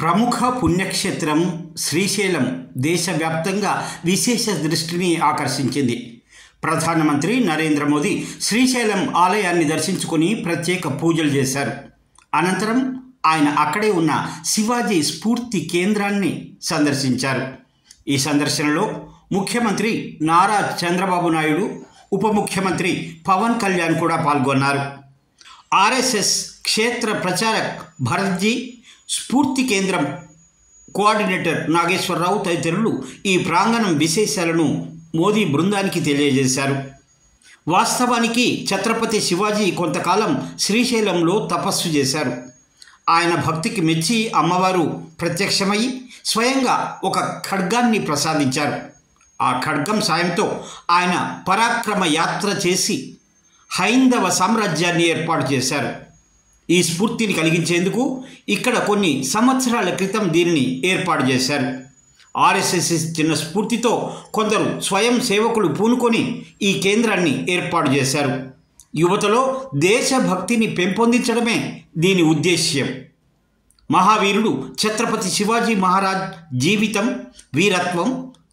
ప్రముఖ పుణ్యక్షేత్రం శ్రీశైలం దేశవ్యాప్తంగా విశేష దృష్టిని ఆకర్షించింది. ప్రధానమంత్రి నరేంద్ర మోదీ శ్రీశైలం ఆలయాన్ని దర్శించుకొని ప్రత్యేక పూజలు చేశారు. అనంతరం ఆయన అక్కడే ఉన్న శివాజీ స్ఫూర్తి కేంద్రాన్ని సందర్శించారు. ఈ సందర్శనలో ముఖ్యమంత్రి నారా చంద్రబాబు నాయుడు, ఉప ముఖ్యమంత్రి పవన్ కళ్యాణ్ కూడా పాల్గొన్నారు. ఆర్ఎస్ఎస్ క్షేత్ర ప్రచారక్ భరత్జీ, స్ఫూర్తి కేంద్రం కోఆర్డినేటర్ నాగేశ్వరరావు తదితరులు ఈ ప్రాంగణం విశేషాలను మోదీ బృందానికి తెలియజేశారు. వాస్తవానికి ఛత్రపతి శివాజీ కొంతకాలం శ్రీశైలంలో తపస్సు చేశారు. ఆయన భక్తికి మెచ్చి అమ్మవారు ప్రత్యక్షమై స్వయంగా ఒక ఖడ్గాన్ని ప్రసాదించారు. ఆ ఖడ్గం సాయంతో ఆయన పరాక్రమ యాత్ర చేసి హైందవ సామ్రాజ్యాన్ని ఏర్పాటు చేశారు. ఈ స్ఫూర్తిని కలిగించేందుకు ఇక్కడ కొన్ని సంవత్సరాల క్రితం దీనిని ఏర్పాటు చేశారు. ఆర్ఎస్ఎస్ ఇచ్చిన స్ఫూర్తితో కొందరు స్వయం సేవకులు పూనుకొని ఈ కేంద్రాన్ని ఏర్పాటు చేశారు. యువతలో దేశభక్తిని పెంపొందించడమే దీని ఉద్దేశ్యం. మహావీరుడు ఛత్రపతి శివాజీ మహారాజ్ జీవితం, వీరత్వం,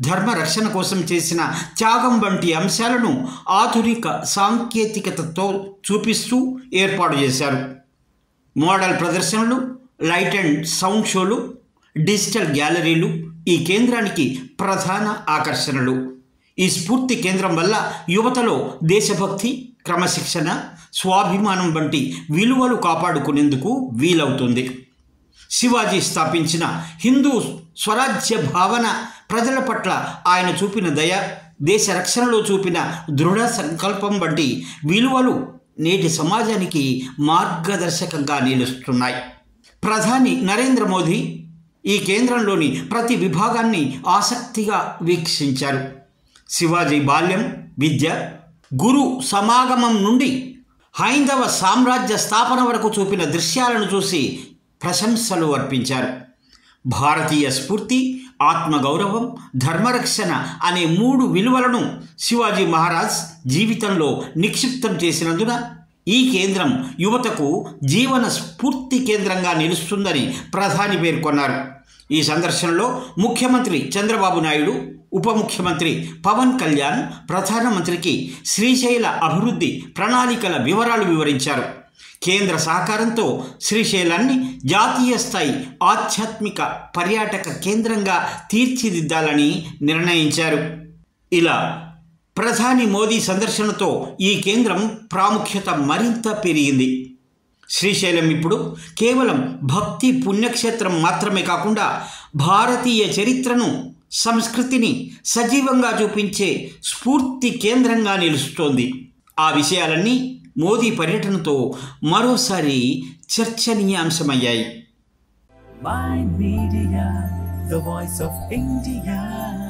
ధర్మ రక్షణ కోసం చేసిన త్యాగం వంటి అంశాలను ఆధునిక సాంకేతికతతో చూపిస్తూ ఏర్పాటు చేశారు. మోడల్ ప్రదర్శనలు, లైట్ అండ్ సౌండ్ షోలు, డిజిటల్ గ్యాలరీలు ఈ కేంద్రానికి ప్రధాన ఆకర్షణలు. ఈ స్ఫూర్తి కేంద్రం వల్ల యువతలో దేశభక్తి, క్రమశిక్షణ, స్వాభిమానం వంటి విలువలు కాపాడుకునేందుకు వీలవుతుంది. శివాజీ స్థాపించిన హిందూ స్వరాజ్య భావన, ప్రజల పట్ల ఆయన చూపిన దయ, దేశ రక్షణలో చూపిన దృఢ సంకల్పం వంటి విలువలు నేటి సమాజానికి మార్గదర్శకంగా నిలుస్తున్నాయి. ప్రధాని నరేంద్ర మోదీ ఈ కేంద్రంలోని ప్రతి విభాగాన్ని ఆసక్తిగా వీక్షించారు. శివాజీ బాల్యం, విద్య, గురు సమాగమం నుండి హైందవ సామ్రాజ్య స్థాపన వరకు చూపిన దృశ్యాలను చూసి ప్రశంసలు అర్పించారు. భారతీయ స్ఫూర్తి, ఆత్మగౌరవం, ధర్మరక్షణ అనే 3 విలువలను శివాజీ మహారాజ్ జీవితంలో నిక్షిప్తం చేసినందున ఈ కేంద్రం యువతకు జీవన స్ఫూర్తి కేంద్రంగా నిలుస్తుందని ప్రధాని పేర్కొన్నారు. ఈ సందర్శనలో ముఖ్యమంత్రి చంద్రబాబు నాయుడు, ఉప ముఖ్యమంత్రి పవన్ కళ్యాణ్ ప్రధానమంత్రికి శ్రీశైల అభివృద్ధి ప్రణాళికల వివరాలు వివరించారు. కేంద్ర సహకారంతో శ్రీశైలాన్ని జాతీయ స్థాయి ఆధ్యాత్మిక పర్యాటక కేంద్రంగా తీర్చిదిద్దాలని నిర్ణయించారు. ఇలా ప్రధాని మోదీ సందర్శనతో ఈ కేంద్రం ప్రాముఖ్యత మరింత పెరిగింది. శ్రీశైలం ఇప్పుడు కేవలం భక్తి పుణ్యక్షేత్రం మాత్రమే కాకుండా భారతీయ చరిత్రను, సంస్కృతిని సజీవంగా చూపించే స్ఫూర్తి కేంద్రంగా నిలుస్తోంది. ఆ విషయాలన్నీ మోదీ పర్యటనతో మరోసారి చర్చనీయాంశమయ్యాయి. My Media, the voice of India.